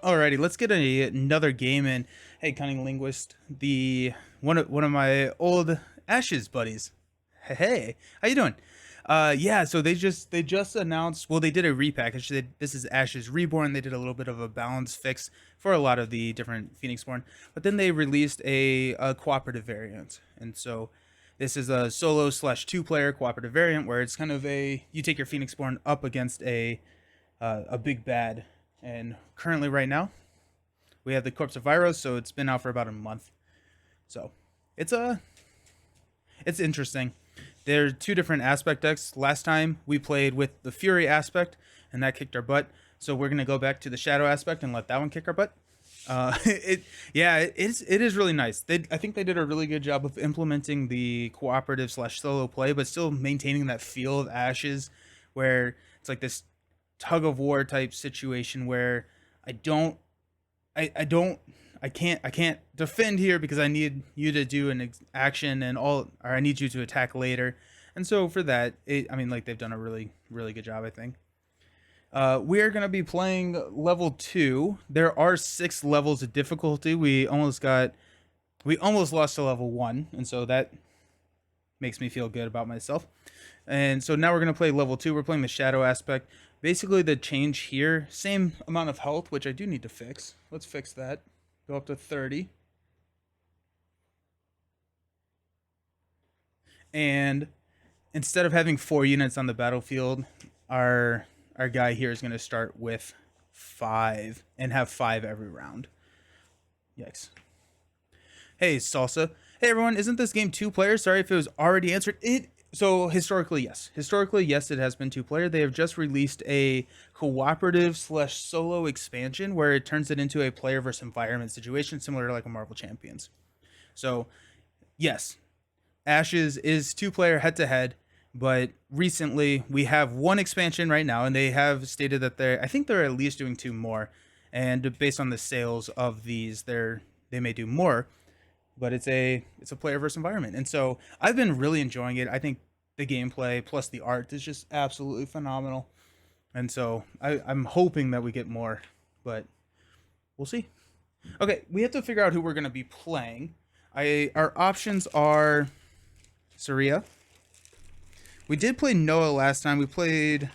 Alrighty, let's get another game in. Hey, cunning linguist, the one of my old Ashes buddies. Hey, how you doing? Yeah. So they just announced. Well, they did a repackage. This is Ashes Reborn. They did a little bit of a balance fix for a lot of the different Phoenixborn, but then they released a cooperative variant, and so this is a solo slash two player cooperative variant where it's kind of a you take your Phoenixborn up against a big bad. And currently, right now, we have the Corpse of Virus, so it's been out for about a month. So it's it's interesting. There are two different aspect decks. Last time we played with the Fury aspect, and that kicked our butt. So we're gonna go back to the Shadow aspect and let that one kick our butt. It is really nice. I think they did a really good job of implementing the cooperative slash solo play, but still maintaining that feel of Ashes, where it's like this tug of war type situation where I don't I don't I can't defend here because I need you to do an action and all, or I need you to attack later. And so for that, I mean, like they've done a really good job, I think. We are going to be playing level 2. There are 6 levels of difficulty. We almost lost to level 1, and so that makes me feel good about myself. And so now we're going to play level 2. We're playing the shadow aspect. Basically, the change here, same amount of health, which I do need to fix. Let's fix that. Go up to 30. And instead of having 4 units on the battlefield, our guy here is going to start with 5 and have 5 every round. Yikes. Hey, Salsa. Hey, everyone. Isn't this game 2 player? Sorry if it was already answered. So historically, yes. Historically, yes, it has been 2 player. They have just released a cooperative slash solo expansion where it turns it into a player versus environment situation, similar to like a Marvel Champions. So yes, Ashes is 2 player head to head, but recently we have one expansion right now, and they have stated that I think they're at least doing 2 more, and based on the sales of these, they may do more, but it's a player versus environment, and so I've been really enjoying it. I think the gameplay plus the art is just absolutely phenomenal, and so I'm hoping that we get more, but we'll see. Okay, we have to figure out who we're gonna be playing. Our options are Saria. We did play Noah last time. We played.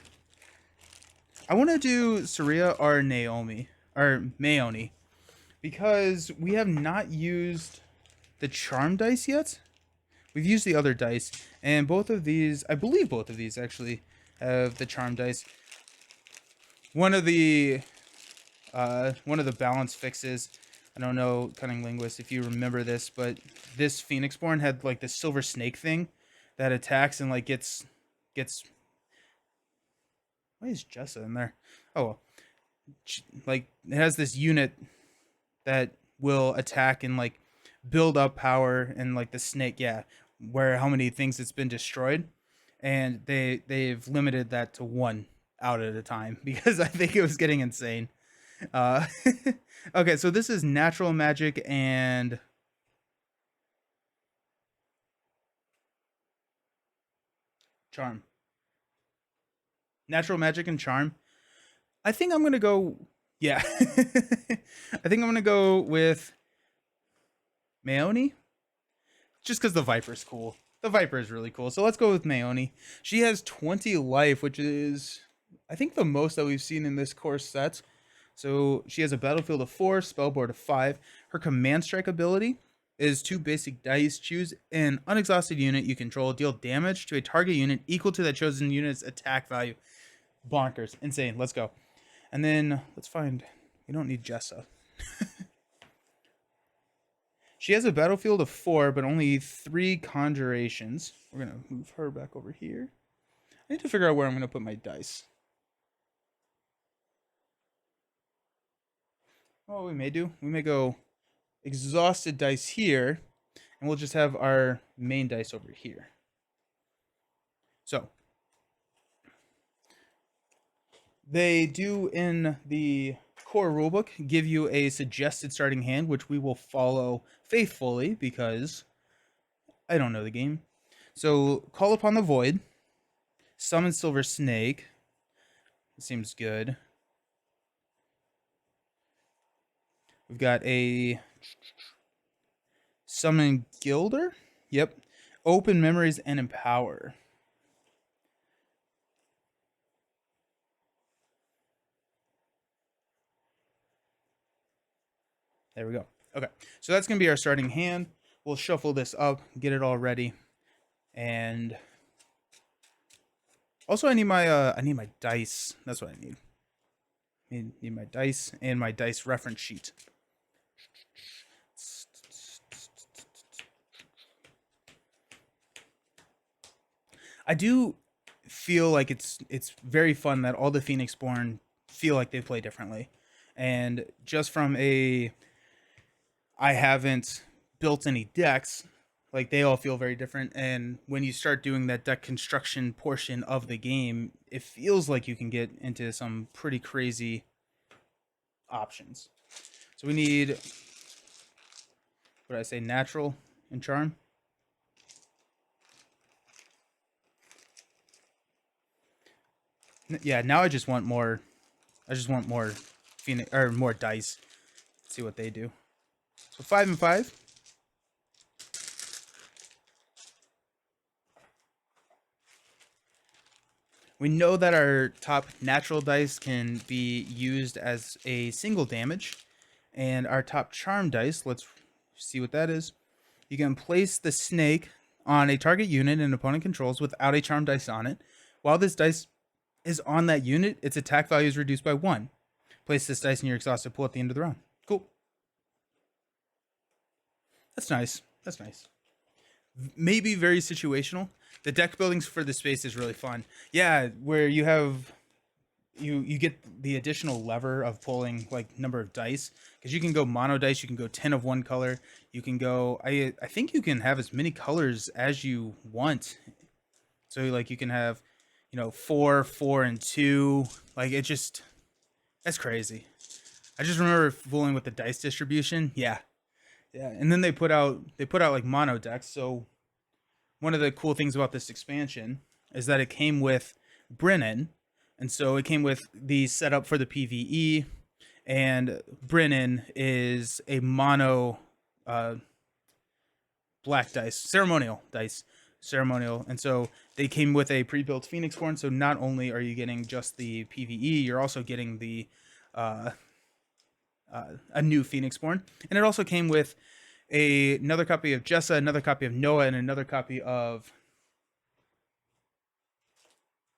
I want to do Saria or Naomi or Maeoni because we have not used the charm dice yet. We've used the other dice, and both of these, I believe both of these actually have the charm dice. One of the balance fixes. I don't know, cunning linguist, if you remember this, but this Phoenixborn had like this silver snake thing that attacks and like gets. Why is Jessa in there? Oh well, like it has this unit that will attack and like build up power, and like the snake, yeah, where how many things it's been destroyed, and they've limited that to 1 out at a time because I think it was getting insane. Uh, okay, so this is natural magic and charm. Natural magic and charm. I think I'm gonna go. Yeah, I think I'm gonna go with Maeoni, just because the Viper's cool. The Viper is really cool. So let's go with Maeoni. She has 20 life, which is, I think, the most that we've seen in this course set. So she has a battlefield of 4, spellboard of 5. Her command strike ability is 2 basic dice. Choose an unexhausted unit you control. Deal damage to a target unit equal to that chosen unit's attack value. Bonkers. Insane. Let's go. And then let's find. We don't need Jessa. She has a battlefield of 4, but only 3 conjurations. We're going to move her back over here. I need to figure out where I'm going to put my dice. Oh, we may go exhausted dice here, and we'll just have our main dice over here. So, they do in the core rulebook give you a suggested starting hand, which we will follow faithfully because I don't know the game. So, Call Upon the Void, Summon Silver Snake. Seems good. We've got a Summon Gilder. Yep. Open Memories and Empower. There we go. Okay, so that's going to be our starting hand. We'll shuffle this up, get it all ready. And also I need my dice. That's what I need. Need my dice and my dice reference sheet. I do feel like it's very fun that all the Phoenixborn feel like they play differently. And just from I haven't built any decks, like they all feel very different. And when you start doing that deck construction portion of the game, it feels like you can get into some pretty crazy options. So we need, what did I say, natural and charm. Yeah, now I just want more. I just want more Phoenix or more dice. Let's see what they do. So 5 and 5. We know that our top natural dice can be used as a single damage, and our top charm dice, let's see what that is. You can place the snake on a target unit an opponent controls without a charm dice on it. While this dice is on that unit, its attack value is reduced by 1. Place this dice in your exhausted pool at the end of the round. Cool. That's nice. That's nice. Maybe very situational. The deck buildings for the space is really fun. Yeah, where you have you get the additional lever of pulling like number of dice, because you can go mono dice, you can go 10 of one color, you can go I think you can have as many colors as you want. So like you can have, 4, 4, and 2. Like it just, that's crazy. I just remember fooling with the dice distribution. Yeah. And then they put out like mono decks. So one of the cool things about this expansion is that it came with Brennan, and so it came with the setup for the PvE, and Brennan is a mono black dice, ceremonial, and so they came with a pre-built Phoenixborn. So not only are you getting just the PvE, you're also getting the a new Phoenixborn, and it also came with another copy of Jessa, another copy of Noah, and another copy of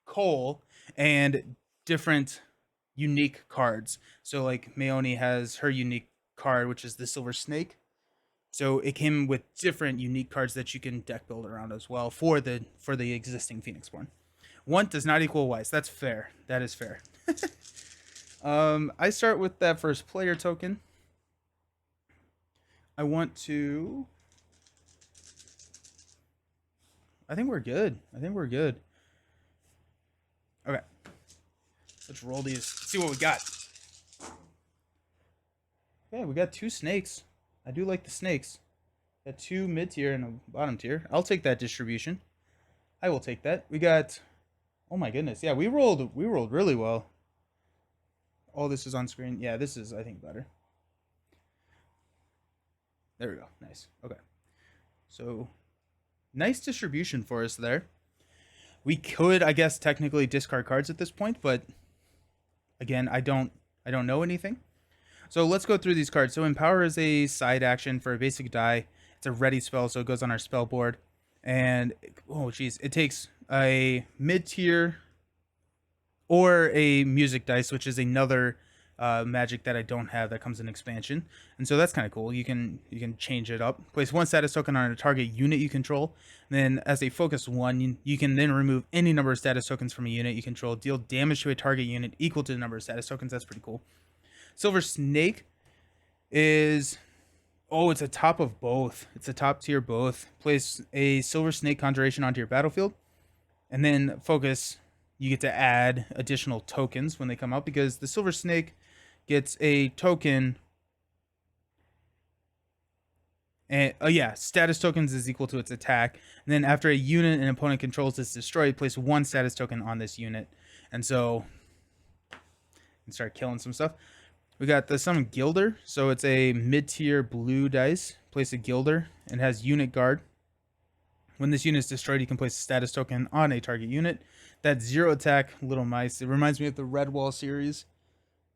Cole, and different unique cards. So like Maeoni has her unique card, which is the Silver Snake. So it came with different unique cards that you can deck build around as well for the existing Phoenixborn. Want does not equal wise. That's fair. That is fair. I start with that first player token. I want to. I think we're good. Okay. Let's roll these. See what we got. Okay, we got 2 snakes. I do like the snakes. Got 2 mid tier and a bottom tier. I'll take that distribution. I will take that. We got. Oh my goodness. Yeah, we rolled really well. Oh, this is on screen. Yeah, this is, I think, better. There we go. Nice. Okay. So, nice distribution for us there. We could, I guess, technically discard cards at this point, but again, I don't know anything. So let's go through these cards. So Empower is a side action for a basic die. It's a ready spell, so it goes on our spell board. And, oh geez, it takes a mid-tier or a music dice, which is another magic that I don't have that comes in expansion. And so that's kind of cool. You can change it up. Place 1 status token on a target unit you control. And then as a focus 1, you can then remove any number of status tokens from a unit you control. Deal damage to a target unit equal to the number of status tokens. That's pretty cool. Silver Snake is... Oh, it's a top of both. It's a top tier both. Place a Silver Snake Conjuration onto your battlefield. And then focus... You get to add additional tokens when they come out, because the Silver Snake gets a token. And status tokens is equal to its attack. And then after a unit an opponent controls is destroyed, place 1 status token on this unit. And so you can start killing some stuff. We got the Summon Gilder, so it's a mid-tier blue dice. Place a Gilder and has unit guard. When this unit is destroyed, you can place a status token on a target unit. That's 0 attack, little mice. It reminds me of the Redwall series,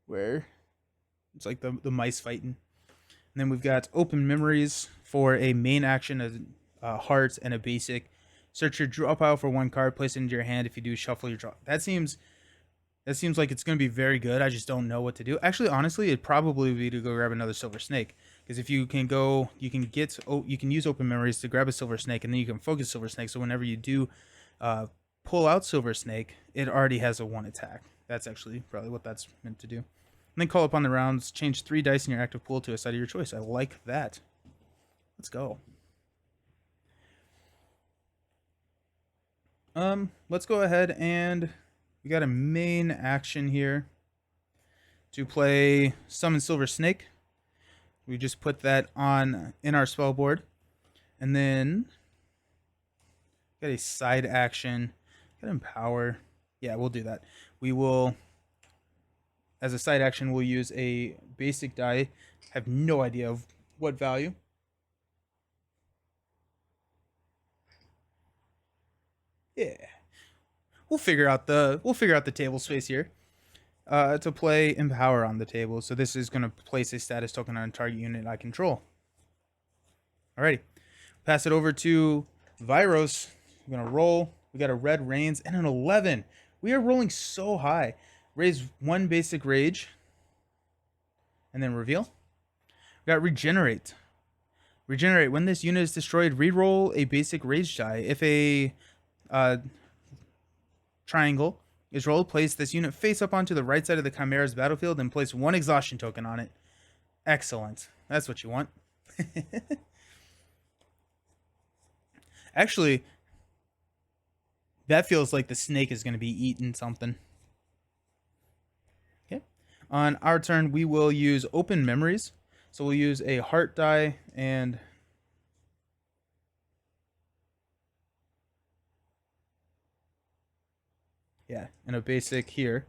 where it's like the mice fighting. And then we've got Open Memories for a main action, a heart, and a basic. Search your draw pile for 1 card, place it into your hand. If you do, shuffle your draw. That seems like it's going to be very good. I just don't know what to do. Actually, honestly, it'd probably be to go grab another Silver Snake. Because if you can go, you can use Open Memories to grab a Silver Snake, and then you can focus Silver Snake. So whenever you do pull out Silver Snake, it already has a 1 attack. That's actually probably what that's meant to do. And then call upon the rounds. Change 3 dice in your active pool to a side of your choice. I like that. Let's go. Let's go ahead and we got a main action here to play Summon Silver Snake. We just put that on in our spell board, and then got a side action. Got Empower. Yeah, we'll do that. We will, as a side action, we'll use a basic die. Have no idea of what value. Yeah, we'll figure out the table space here. To play Empower on the table. So this is going to place a status token on a target unit I control. Alrighty. Pass it over to Vyros. We're going to roll. We got a red Reigns and an 11. We are rolling so high. Raise 1 basic rage. And then reveal. We got Regenerate. Regenerate. When this unit is destroyed, reroll a basic rage die. If a triangle is rolled, place this unit face up onto the right side of the Chimera's battlefield and place 1 exhaustion token on it. Excellent. That's what you want. Actually, that feels like the snake is going to be eating something. Okay. On our turn, we will use Open Memories. So we'll use a heart die and and a basic here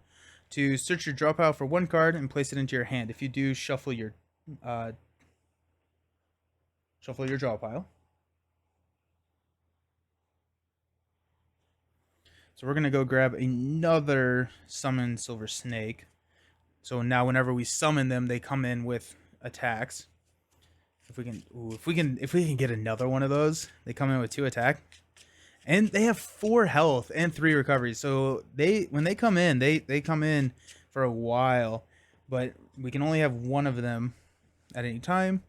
to search your draw pile for 1 card and place it into your hand. If you do, shuffle your draw pile. So we're gonna go grab another Summon Silver Snake. So now whenever we summon them, they come in with attacks. If we can get another one of those, they come in with 2 attack. And they have 4 health and 3 recoveries. So when they come in, they come in for a while. But we can only have 1 of them at any time.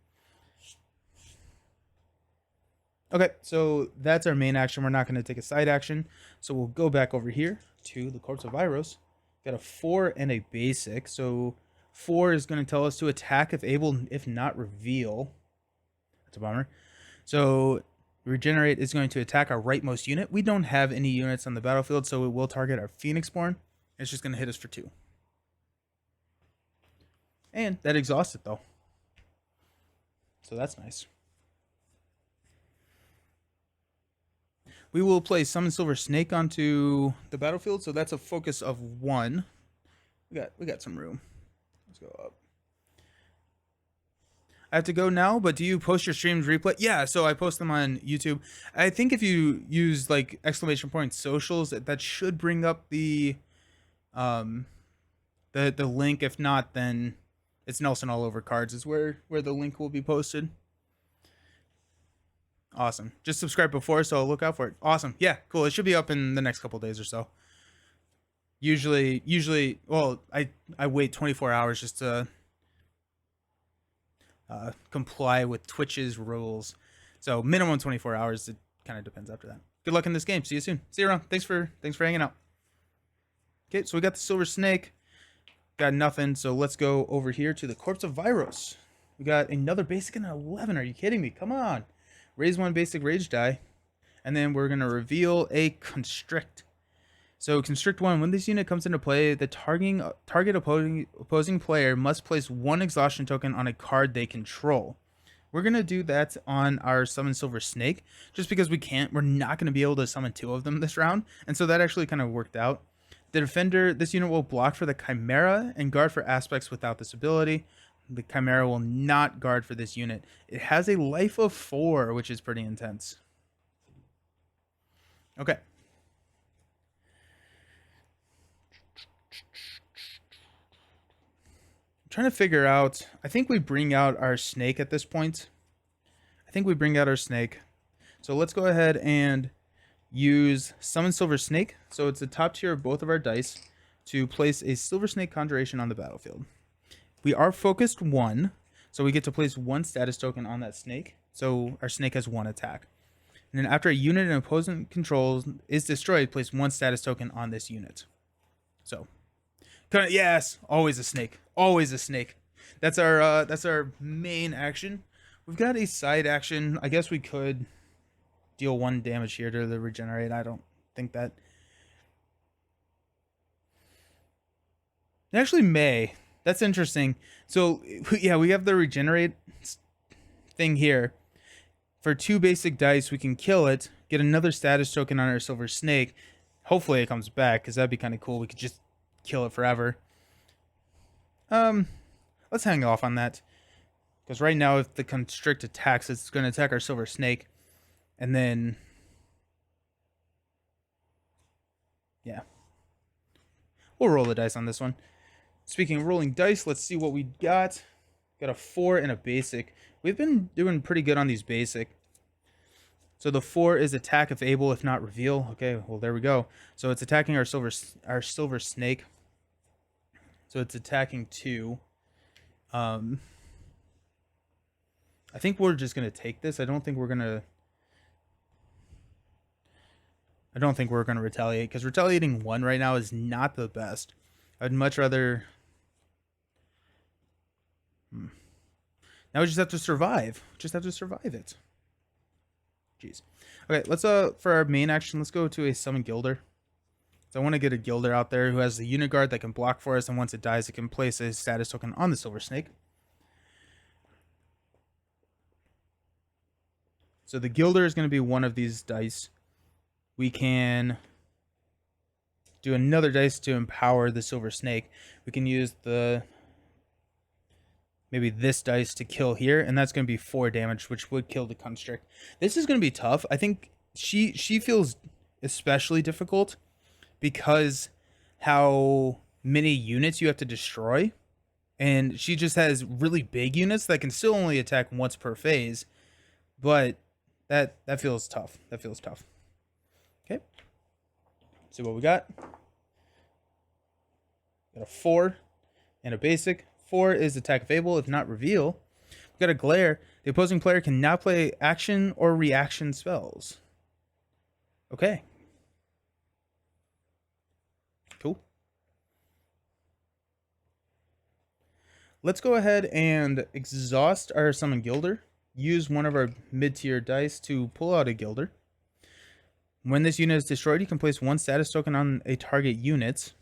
Okay, so that's our main action. We're not going to take a side action. So we'll go back over here to the Corpse of Vyros. Got a 4 and a basic. So 4 is going to tell us to attack if able, if not reveal. That's a bummer. So Regenerate is going to attack our rightmost unit. We don't have any units on the battlefield, so it will target our Phoenixborn. It's just going to hit us for 2. And that exhausts it, though. So that's nice. We will play Summon Silver Snake onto the battlefield, so that's a focus of 1. We got some room. Let's go up. I have to go now, but do you post your streams replay? Yeah, so I post them on YouTube. I think if you use like ! socials, that should bring up the link. If not, then it's Nelson All Over Cards is where the link will be posted. Awesome. Just subscribe before, so I'll look out for it. Awesome. Yeah, cool. It should be up in the next couple days or so. Usually, well, I wait 24 hours just to comply with Twitch's rules. So minimum 24 hours. It kind of depends after that. Good luck in this game. See you soon. See you around. Thanks for hanging out. Okay, so we got the Silver Snake. Got nothing. So let's go over here to the Corpse of Vyros. We got another basic and an 11. Are you kidding me? Come on. Raise 1 basic rage die. And then we're going to reveal a Constrict. So Constrict 1, when this unit comes into play, the target opposing player must place 1 exhaustion token on a card they control. We're going to do that on our Summon Silver Snake, just because we're not going to be able to summon 2 of them this round. And so that actually kind of worked out. The defender, this unit will block for the Chimera and guard for aspects without this ability. The Chimera will not guard for this unit. It has a life of 4, which is pretty intense. Okay. I'm trying to figure out, I think we bring out our snake at this point. So let's go ahead and use Summon Silver Snake. So it's the top tier of both of our dice to place a Silver Snake Conjuration on the battlefield. We are focused 1, so we get to place 1 status token on that snake. So our snake has 1 attack. And then after a unit an opponent controls is destroyed, place 1 status token on this unit. So, yes, always a snake. Always a snake. That's our main action. We've got a side action. I guess we could deal 1 damage here to the regenerate. I don't think that. It actually may. That's interesting. So, yeah, we have the regenerate thing here. For 2 basic dice, we can kill it, get another status token on our silver snake. Hopefully it comes back, because that'd be kind of cool. We could just kill it forever. Let's hang off on that. Because right now, if the constrict attacks, it's going to attack our silver snake. And then, yeah. We'll roll the dice on this one. Speaking of rolling dice, let's see what we got. Got a 4 and a basic. We've been doing pretty good on these basic. So the 4 is attack if able, if not reveal. Okay, well there we go. So it's attacking our silver snake. So it's attacking 2. I think we're just gonna take this. I don't think we're gonna retaliate, because retaliating 1 right now is not the best. I'd much rather. Now we just have to survive. Just have to survive it. Jeez. Okay, let's for our main action, let's go to a summon Gilder. So I want to get a Gilder out there who has the unit guard that can block for us, and once it dies, it can place a status token on the silver snake. So the Gilder is going to be one of these dice. We can do another dice to empower the silver snake. We can use maybe this dice to kill here, and that's going to be 4 damage, which would kill the constrict. This is going to be tough. I think she feels especially difficult because how many units you have to destroy, and she just has really big units that can still only attack once per phase, but that feels tough. That feels tough. Okay. See what we got. Got a 4 and a basic. 4 is attack if able, if not reveal. We've got a glare. The opposing player can now play action or reaction spells. Okay. Cool. Let's go ahead and exhaust our summon Gilder. Use one of our mid-tier dice to pull out a Gilder. When this unit is destroyed, you can place 1 status token on a target unit.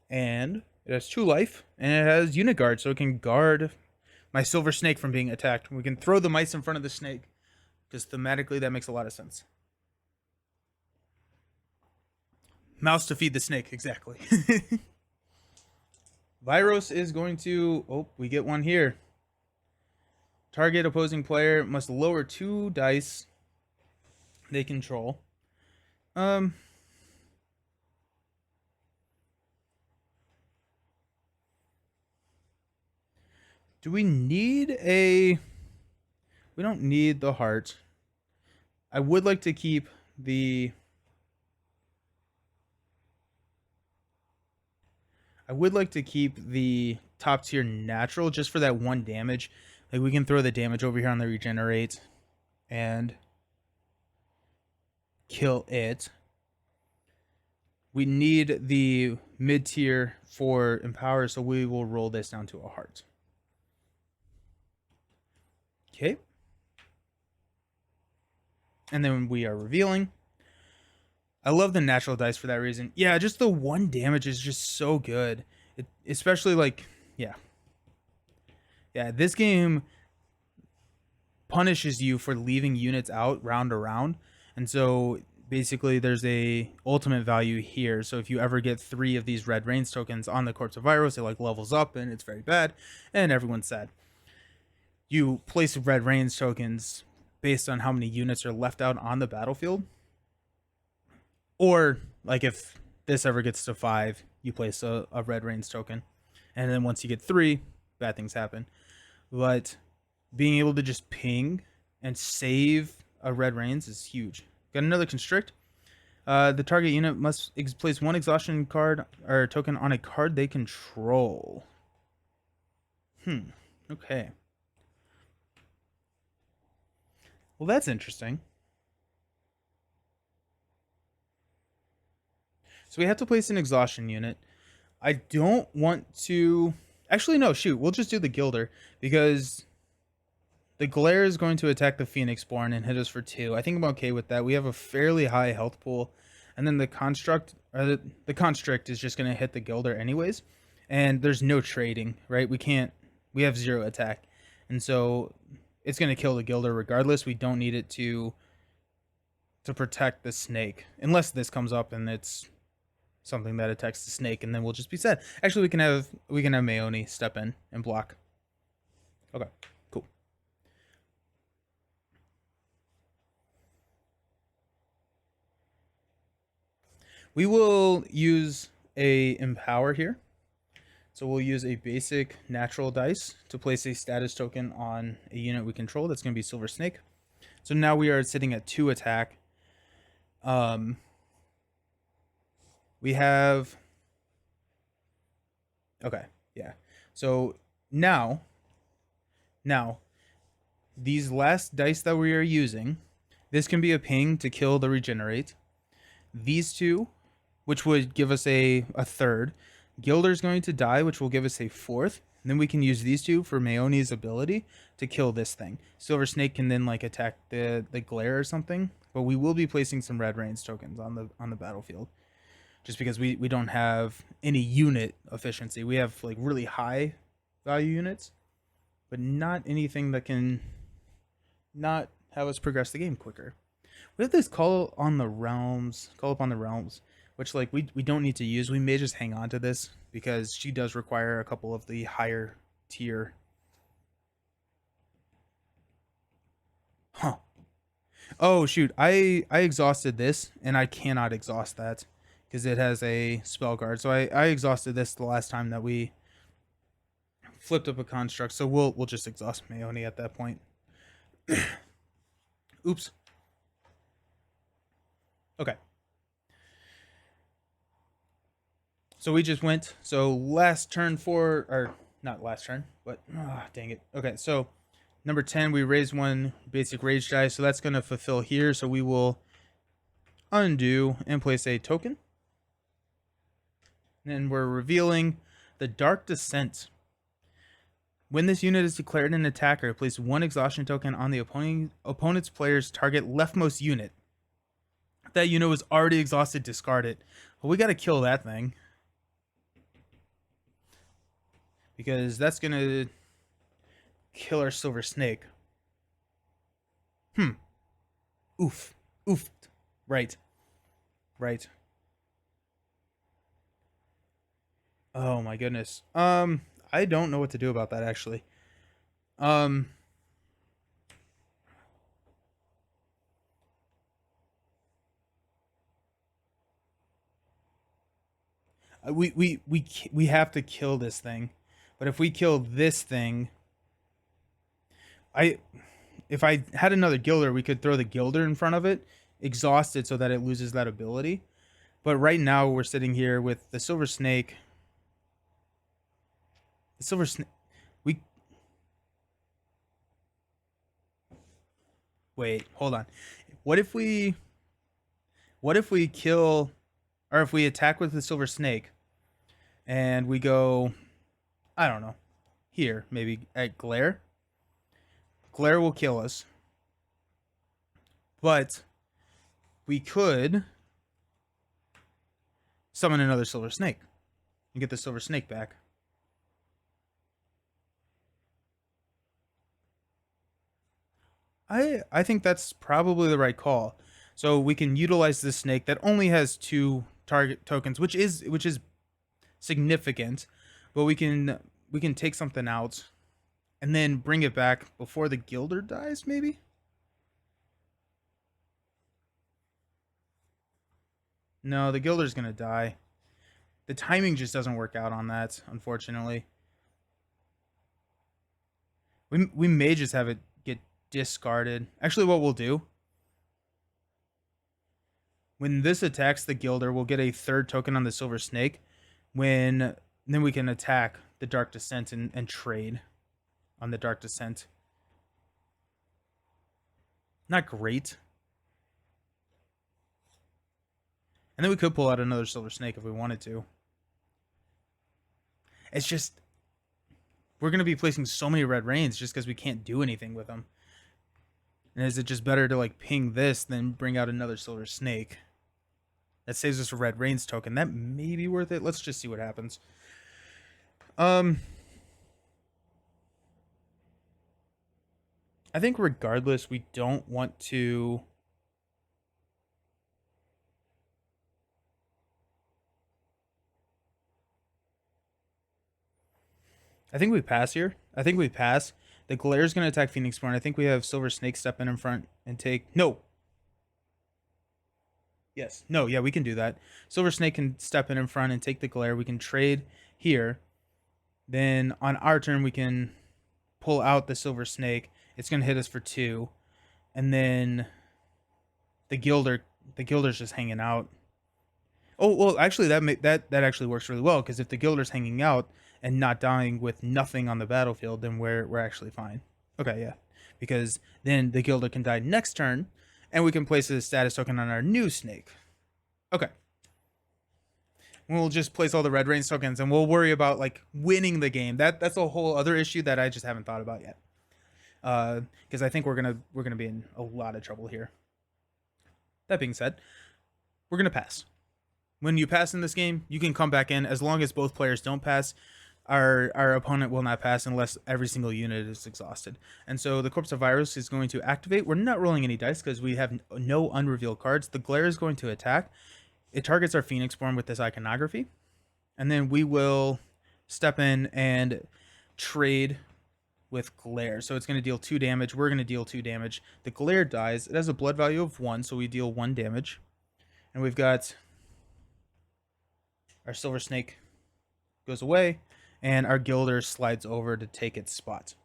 And it has 2 life, and it has unit guard, so it can guard my silver snake from being attacked. We can throw the mice in front of the snake. Just thematically, that makes a lot of sense. Mouse to feed the snake, exactly. Viros is going to... Oh, we get one here. Target opposing player must lower 2 dice they control. Do we need a... We don't need the heart. I would like to keep the... top tier natural just for that 1 damage. Like, we can throw the damage over here on the regenerate and kill it. We need the mid tier for empower, so we will roll this down to a heart. Okay. And then we are revealing. I love the natural dice for that reason. Yeah, just the 1 damage is just so good. Especially like, yeah. Yeah, this game punishes you for leaving units out round to round. And so basically there's a ultimate value here. So if you ever get 3 of these red rains tokens on the Corpse of Virus, it like levels up and it's very bad and everyone's sad. You place red rains tokens based on how many units are left out on the battlefield. Or like if this ever gets to 5, you place a red rains token. And then once you get 3, bad things happen. But being able to just ping and save a red rains is huge. Got another constrict. The target unit must place 1 exhaustion card or token on a card they control. Okay. Well, that's interesting. So we have to place an exhaustion unit. I don't want to... Actually, no, shoot. We'll just do the Gilder because the Glare is going to attack the Phoenixborn and hit us for 2. I think I'm okay with that. We have a fairly high health pool. And then the Construct, or the Constrict is just going to hit the Gilder anyways. And there's no trading, right? We have 0 attack. And so it's going to kill the Gilder regardless. We don't need it to protect the snake. Unless this comes up and it's something that attacks the snake, and then we'll just be sad. Actually, we can have Maeoni step in and block. Okay, cool. We will use a empower here. So we'll use a basic natural dice to place a status token on a unit we control. That's going to be Silver Snake. So now we are sitting at 2 attack. We have... Okay, yeah. So now, these last dice that we are using, this can be a ping to kill the regenerate. These 2, which would give us a 3rd. Gilder's going to die, which will give us a 4th. And then we can use these 2 for Maeoni's ability to kill this thing. Silver Snake can then like attack the Glare or something. But we will be placing some red rains tokens on the battlefield. Just because we don't have any unit efficiency. We have like really high value units, but not anything that can not have us progress the game quicker. We have this call upon the realms, which like we don't need to use. We may just hang on to this because she does require a couple of the higher tier. Oh shoot, I exhausted this and I cannot exhaust that because it has a spell guard. So I exhausted this the last time that we flipped up a construct. So we'll just exhaust Maeoni at that point. Oops. Okay. So we just went. So last turn or not last turn, but dang it. Okay, so number 10, we raised 1 basic rage die. So that's going to fulfill here. So we will undo and place a token. And then we're revealing the Dark Descent. When this unit is declared an attacker, place 1 exhaustion token on the opponent's player's target leftmost unit. If that unit was already exhausted, discard it. Well, we got to kill that thing. Because that's going to kill our Silver Snake. Oof. Oof. Right. Oh my goodness. I don't know what to do about that actually. We have to kill this thing. But if we kill this thing, if I had another Gilder, we could throw the Gilder in front of it, exhaust it so that it loses that ability. But right now we're sitting here with the Silver Snake. The Silver Snake. Wait, hold on. What if we kill, or if we attack with the Silver Snake, and we go, I don't know, here maybe at Glare. Glare will kill us, but we could summon another Silver Snake and get the Silver Snake back. I think that's probably the right call. So we can utilize this snake that only has 2 target tokens, which is significant, but we can take something out and then bring it back before the Gilder dies, maybe? No, the Gilder's gonna die. The timing just doesn't work out on that, unfortunately. We may just have it get discarded. Actually, what we'll do, when this attacks the Gilder, we'll get a 3rd token on the Silver Snake. Then we can attack the Dark Descent and trade on the Dark Descent. Not great. And then we could pull out another Silver Snake if we wanted to. It's just, we're going to be placing so many Red Rains just because we can't do anything with them. And is it just better to like ping this than bring out another Silver Snake? That saves us a Red Rains token. That may be worth it. Let's just see what happens. I think regardless, we don't want to... I think we pass here. I think we pass. The Glare's going to attack Phoenixborn. I think we have Silver Snake step in front and take... No! Yes. No, yeah, we can do that. Silver Snake can step in front and take the Glare. We can trade here. Then on our turn, we can pull out the Silver Snake. It's going to hit us for 2. And then the Gilder's just hanging out. Oh, well, actually, that actually works really well, because if the Gilder's hanging out and not dying with nothing on the battlefield, then we're actually fine. Okay, yeah. Because then the Gilder can die next turn, and we can place a status token on our new snake. Okay. We'll just place all the Red Rains tokens, and we'll worry about like winning the game. That's a whole other issue that I just haven't thought about yet. Because I think we're gonna be in a lot of trouble here. That being said, we're gonna pass. When you pass in this game, you can come back in. As long as both players don't pass, our opponent will not pass unless every single unit is exhausted. And so the Corpse of Virus is going to activate. We're not rolling any dice because we have no unrevealed cards. The Glare is going to attack. It targets our Phoenixborn with this iconography. And then we will step in and trade with Glare. So it's going to deal 2 damage. We're going to deal 2 damage. The Glare dies. It has a blood value of 1, so we deal 1 damage. And we've got our Silver Snake goes away, and our Gilder slides over to take its spot.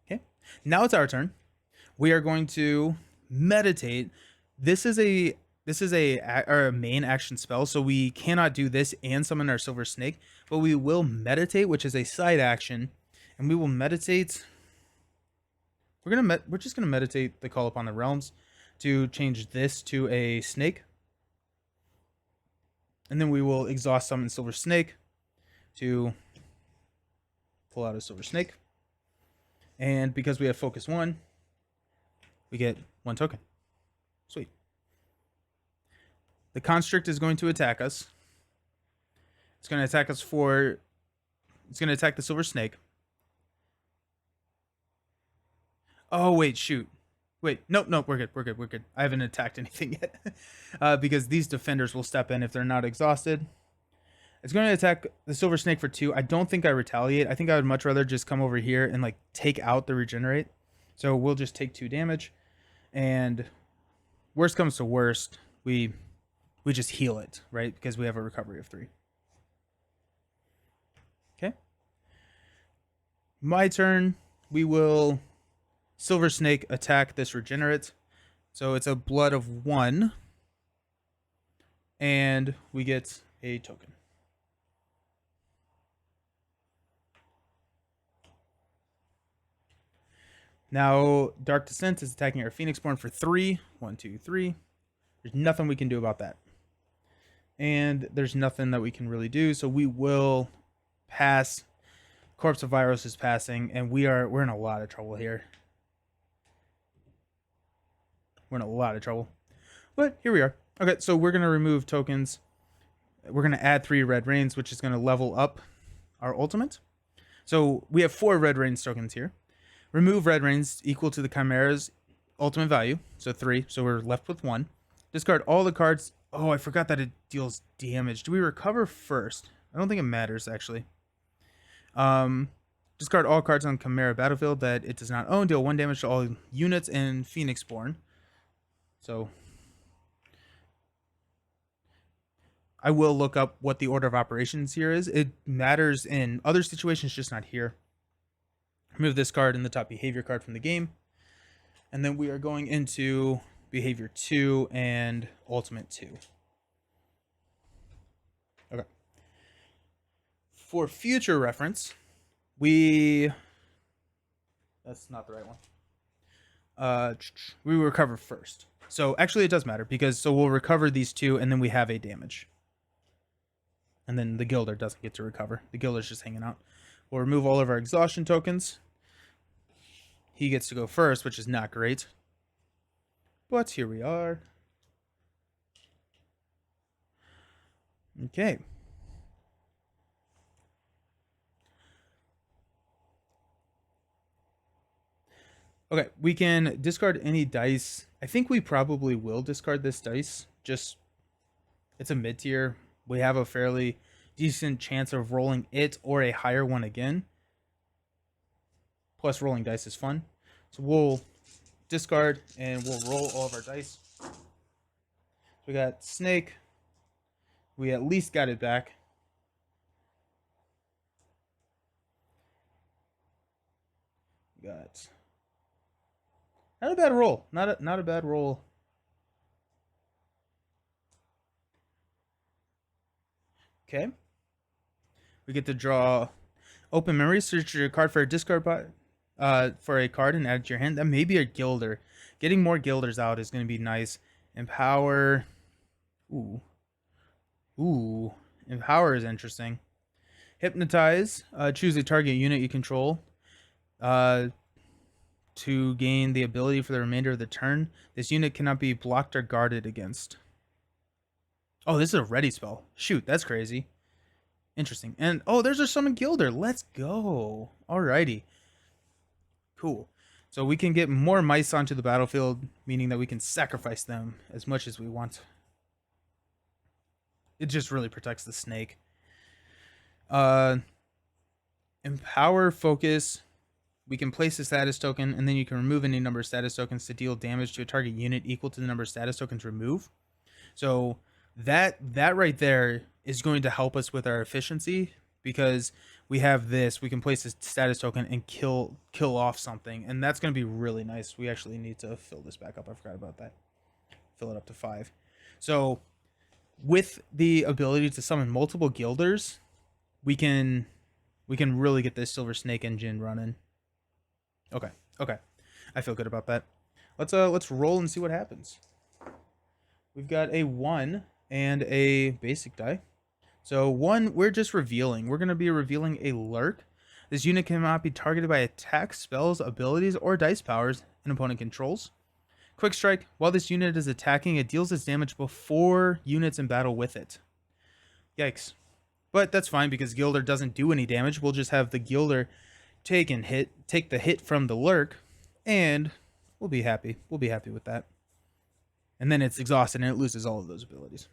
Okay, now it's our turn. We are going to meditate. This is our main action spell, so we cannot do this and summon our Silver Snake, but we will meditate, which is a side action, and we will meditate. We're just gonna meditate the Call Upon the Realms to change this to a snake. And then we will exhaust summon Silver Snake to pull out a Silver Snake. And because we have Focus 1, we get 1 token. Sweet. The Constrict is going to attack us. It's going to attack us for... It's going to attack the Silver Snake. Oh, wait, shoot. Wait, nope, we're good. I haven't attacked anything yet. Because these defenders will step in if they're not exhausted. It's going to attack the Silver Snake for 2. I don't think I retaliate. I think I would much rather just come over here and like take out the regenerate. So we'll just take 2 damage. And worst comes to worst, we just heal it, right? Because we have a recovery of 3. Okay. My turn, we will... Silver Snake attack this regenerate. So it's a blood of 1. And we get a token. Now, Dark Descent is attacking our Phoenixborn for 3. 1, 2, 3. There's nothing we can do about that. And there's nothing that we can really do. So we will pass. Corpse of Virus is passing. And we're in a lot of trouble here. We're in a lot of trouble. But here we are. Okay, so we're going to remove tokens. We're going to add 3 Red Rains, which is going to level up our ultimate. So we have 4 Red Rains tokens here. Remove Red Rains equal to the Chimera's ultimate value, so 3. So we're left with 1. Discard all the cards. Oh, I forgot that it deals damage. Do we recover first? I don't think it matters, actually. Discard all cards on Chimera battlefield that it does not own. Deal 1 damage to all units in Phoenixborn. So I will look up what the order of operations here is. It matters in other situations, just not here. Remove this card and the top behavior card from the game. And then we are going into behavior 2 and ultimate 2. Okay. For future reference, that's not the right one. We recover first. So actually it does matter because we'll recover these 2 and then we have a damage. And then the Gilder doesn't get to recover. The Gilder's just hanging out. We'll remove all of our exhaustion tokens. He gets to go first, which is not great. But here we are. Okay. Okay, we can discard any dice. I think we probably will discard this dice. Just, it's a mid-tier. We have a fairly decent chance of rolling it or a higher one again. Plus, rolling dice is fun. So we'll discard and we'll roll all of our dice. So we got Snake. We at least got it back. We got not a bad roll. Not a bad roll. Okay. We get to draw open memory. Search your card for a discard for a card and add it to your hand. That may be a Gilder. Getting more Gilders out is going to be nice. Empower. Ooh. Empower is interesting. Hypnotize. Choose a target unit you control. To gain the ability for the remainder of the turn. This unit cannot be blocked or guarded against. Oh, this is a ready spell. Shoot, that's crazy. Interesting. And, oh, there's our summon Gilder. Let's go. Alrighty. Cool. So we can get more mice onto the battlefield, meaning that we can sacrifice them as much as we want. It just really protects the snake. Empower, focus. We can place a status token, and then you can remove any number of status tokens to deal damage to a target unit equal to the number of status tokens removed. So that right there is going to help us with our efficiency because we have this. We can place a status token and kill off something, and that's going to be really nice. We actually need to fill this back up. I forgot about that. Fill it up to 5. So with the ability to summon multiple Gilders, we can really get this Silver Snake engine running. Okay. I feel good about that. Let's roll and see what happens. We've got a 1 and a basic die. So 1, we're just revealing. We're going to be revealing a Lurk. This unit cannot be targeted by attacks, spells, abilities, or dice powers an opponent controls. Quick Strike. While this unit is attacking, it deals its damage before units in battle with it. Yikes. But that's fine because Gilder doesn't do any damage. We'll just have the Gilder take the hit from the Lurk, and we'll be happy. We'll be happy with that. And then it's exhausted and it loses all of those abilities.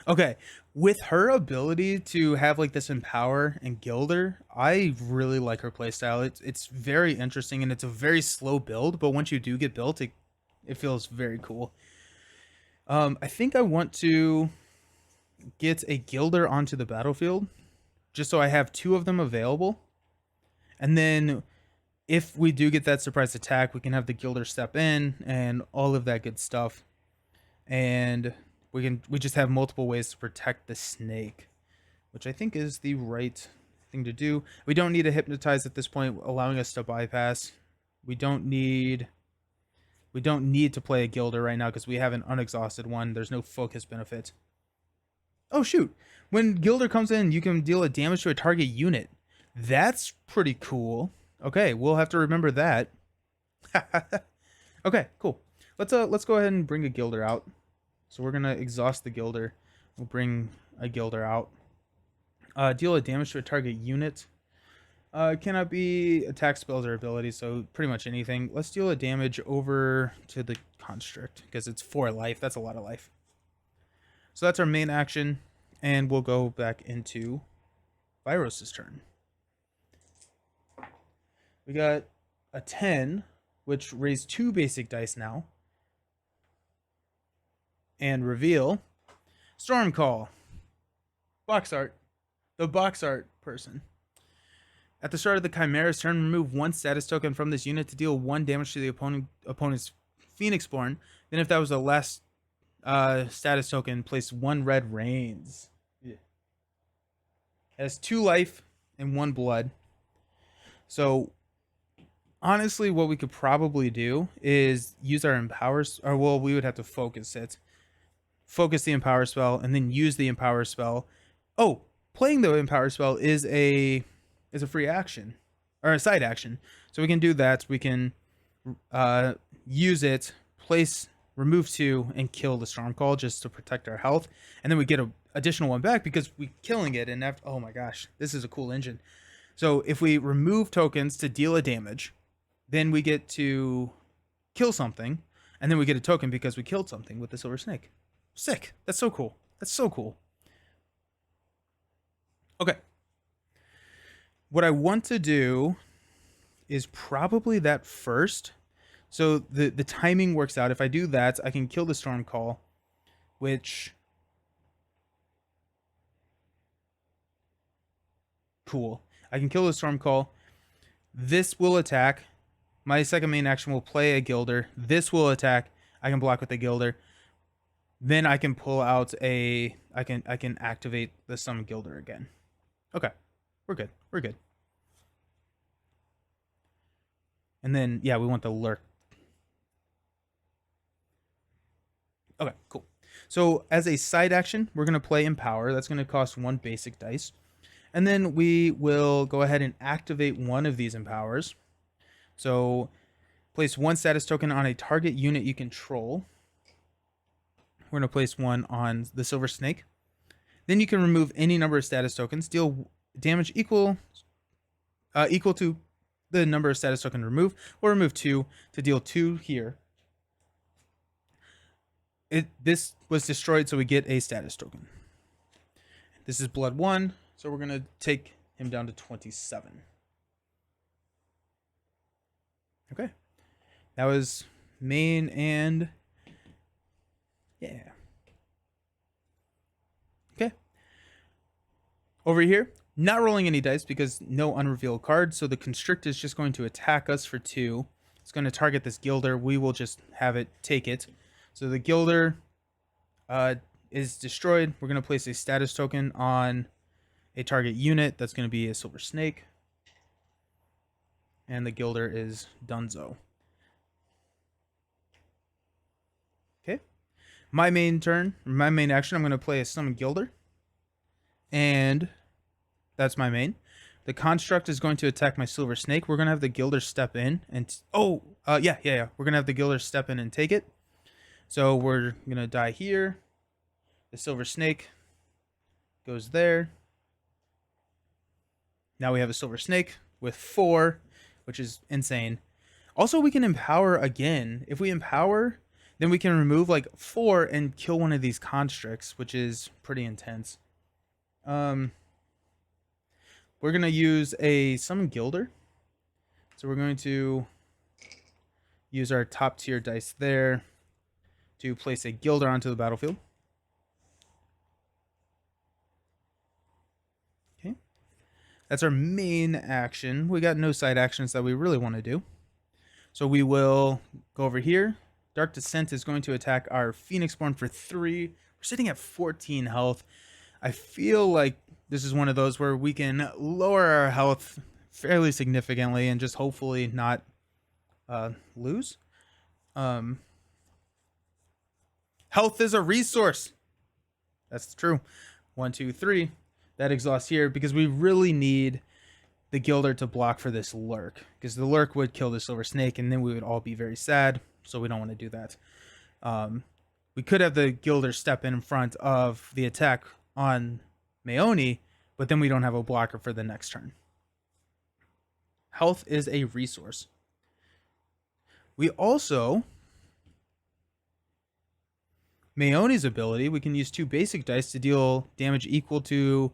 Okay, with her ability to have like this Empower and Gilder, I really like her playstyle. It's very interesting and it's a very slow build, but once you do get built, it feels very cool. I think I want to get a Gilder onto the battlefield just so I have 2 of them available. And then if we do get that surprise attack, we can have the Gilder step in and all of that good stuff. And we just have multiple ways to protect the snake, which I think is the right thing to do. We don't need to hypnotize at this point, allowing us to bypass. We don't need to play a Gilder right now because we have an unexhausted one. There's no focus benefit. Oh, shoot. When Gilder comes in, you can deal a damage to a target unit. That's pretty cool. Okay, we'll have to remember that. Okay, cool. Let's go ahead and bring a Gilder out. So we're going to exhaust the Gilder. We'll bring a Gilder out. Deal a damage to a target unit. Cannot be attack, spells, or abilities, so pretty much anything. Let's deal a damage over to the construct, because it's 4 life. That's a lot of life. So that's our main action, and we'll go back into Viros's turn. We got a 10, which raised 2 basic dice now. And reveal Storm Call. Box art. The box art person. At the start of the Chimera's turn, remove 1 status token from this unit to deal 1 damage to the opponent's Phoenixborn. Then if that was the last status token, place 1 red Reigns. Yeah. It has 2 life and 1 blood. So honestly, what we could probably do is use our empowers, or well, we would have to focus it. Focus the empower spell and then use the empower spell. Oh, playing the empower spell is a free action or a side action. So we can do that. We can use it, remove 2 and kill the Storm Call just to protect our health. And then we get an additional 1 back because we're killing it. And after, oh my gosh, this is a cool engine. So if we remove tokens to deal a damage, then we get to kill something. And then we get a token because we killed something with the Silver Snake. Sick. That's so cool. That's so cool. Okay. What I want to do is probably that first. So the timing works out. If I do that, I can kill the Storm Call, which... Cool. I can kill the Storm Call. This will attack. My second main action will play a Gilder. This will attack. I can block with a Gilder. Then I can pull out I can activate the Summon Gilder again. Okay. We're good. We're good. And then, yeah, we want the Lurk. Okay, cool. So as a side action, we're going to play Empower. That's going to cost 1 basic dice. And then we will go ahead and activate one of these Empowers. So place 1 status token on a target unit you control. We're going to place 1 on the Silver Snake. Then you can remove any number of status tokens. Deal damage equal to the number of status tokens removed. Or remove 2 to deal 2 here. This was destroyed, so we get a status token. This is Blood 1, so we're going to take him down to 27. Okay. That was main and... yeah. Okay. Over here, not rolling any dice because no unrevealed card, so the Constrict is just going to attack us for 2. It's going to target this Gilder. We will just have it take it. So the Gilder is destroyed. We're going to place a status token on a target unit. That's going to be a Silver Snake. And the Gilder is Dunzo. Okay. My main action, I'm going to play a Summon Gilder. And that's my main. The Construct is going to attack my Silver Snake. We're going to have the Gilder step in and... yeah. We're going to have the Gilder step in and take it. So we're going to die here. The Silver Snake goes there. Now we have a Silver Snake with 4, which is insane. Also, we can empower again. If we empower, then we can remove like 4 and kill one of these constructs, which is pretty intense. We're going to use a Summon Gilder. So we're going to use our top tier dice there to place a Gilder onto the battlefield. Okay. That's our main action. We got no side actions that we really want to do. So we will go over here. Dark Descent is going to attack our Phoenixborn for 3. We're sitting at 14 health. I feel like this is one of those where we can lower our health fairly significantly and just hopefully not lose. Health is a resource. That's true. 1, 2, 3. That exhausts here because we really need the Gilder to block for this Lurk. Because the Lurk would kill the Silver Snake and then we would all be very sad. So we don't want to do that. We could have the Gilder step in front of the attack on Maeoni, but then we don't have a blocker for the next turn. Health is a resource. We also, Maeoni's ability, we can use 2 basic dice to deal damage equal to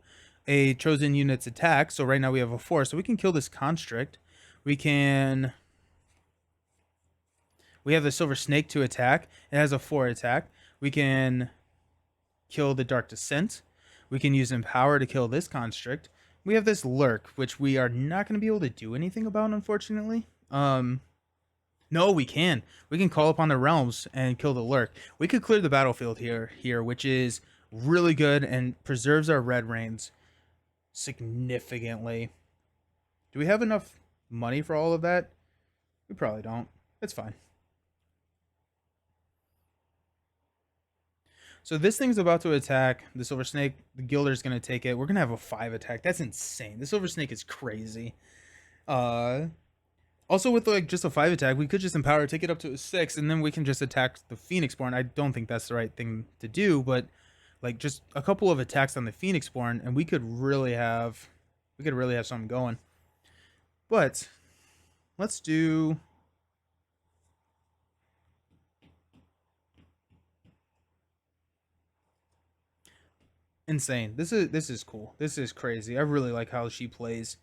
a chosen unit's attack. So right now we have a 4, so we can kill this Constrict. We have the Silver Snake to attack. It has a 4 attack. We can kill the Dark Descent. We can use Empower to kill this Constrict. We have this Lurk, which we are not going to be able to do anything about, unfortunately. No, we can. We can call upon the realms and kill the Lurk. We could clear the battlefield here, which is really good and preserves our red reigns significantly. Do we have enough money for all of that? We probably don't. It's fine. So this thing's about to attack the Silver Snake. The Gilder's going to take it. We're going to have a 5 attack. That's insane. The Silver Snake is crazy. Also, with like just a 5 attack, we could just empower, take it up to a 6, and then we can just attack the Phoenixborn. I don't think that's the right thing to do, but like just a couple of attacks on the Phoenixborn, and we could really have something going. But let's do. Insane. This is cool. This is crazy. I really like how she plays.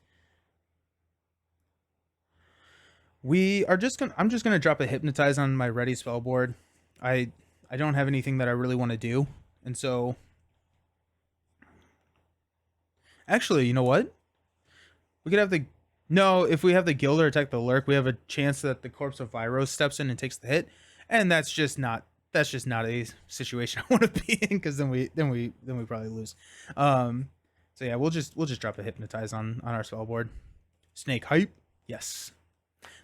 I'm just gonna drop a Hypnotize on my ready spell board. I don't have anything that I really want to do, and so actually, you know what? We could have the if we have the Gilder attack the Lurk, we have a chance that the Corpse of Vyros steps in and takes the hit, and that's just not a situation I want to be in, because then we probably lose. So yeah, we'll just drop a Hypnotize on our spell board. Snake hype, yes.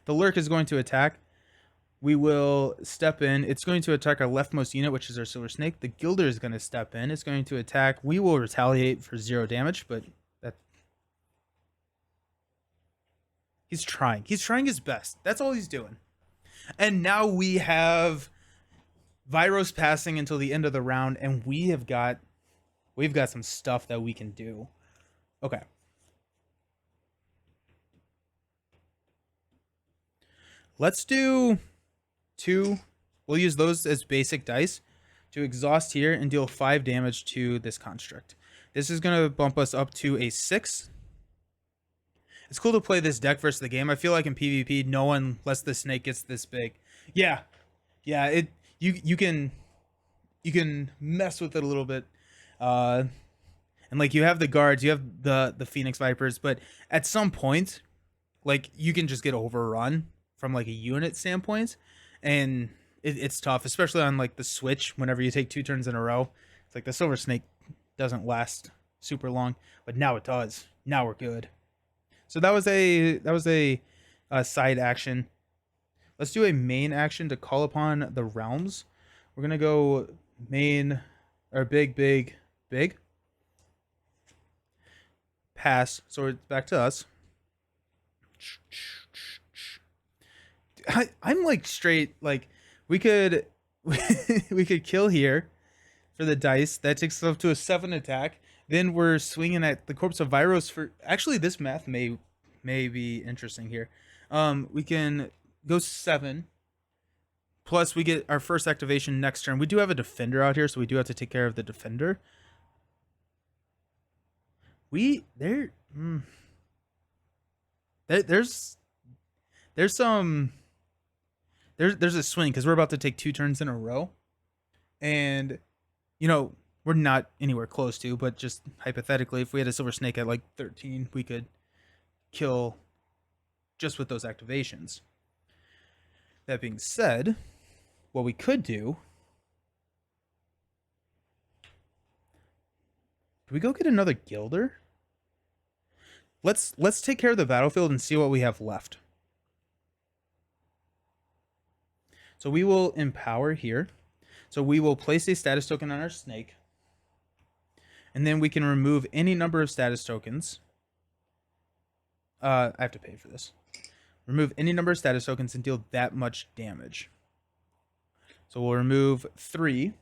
The Lurk is going to attack. We will step in. It's going to attack our leftmost unit, which is our Silver Snake. The Gilder is going to step in. It's going to attack. We will retaliate for 0 damage, but he's trying. He's trying his best. That's all he's doing. And now we have Vyros passing until the end of the round, and we've got some stuff that we can do. Okay. Let's do 2. We'll use those as basic dice to exhaust here and deal 5 damage to this construct. This is going to bump us up to a 6. It's cool to play this deck versus the game. I feel like in PvP, no one, unless the snake gets this big. Yeah. You can mess with it a little bit. And like you have the guards, you have the Phoenix Vipers, but at some point, like you can just get overrun from like a unit standpoint, and it's tough, especially on like the switch. Whenever you take 2 turns in a row, it's like the Silver Snake doesn't last super long, but now it does. Now we're good. So that was a side action. Let's do a main action to call upon the realms. We're gonna go main or big. Pass. So it's back to us. I'm like straight, like we could kill here for the dice. That takes us up to a 7 attack. Then we're swinging at the Corpse of Vyros for, actually this math may be interesting here. We can go 7 plus we get our first activation next turn. We do have a defender out here, so we do have to take care of the defender. There's a swing because we're about to take 2 turns in a row, and we're not anywhere close to, but just hypothetically, if we had a Silver Snake at like 13, we could kill just with those activations. That being said, what we could do we go get another Gilder? Let's take care of the battlefield and see what we have left. So we will empower here. So we will place a status token on our snake. And then we can remove any number of status tokens. I have to pay for this. Remove any number of status tokens and deal that much damage. So we'll remove 3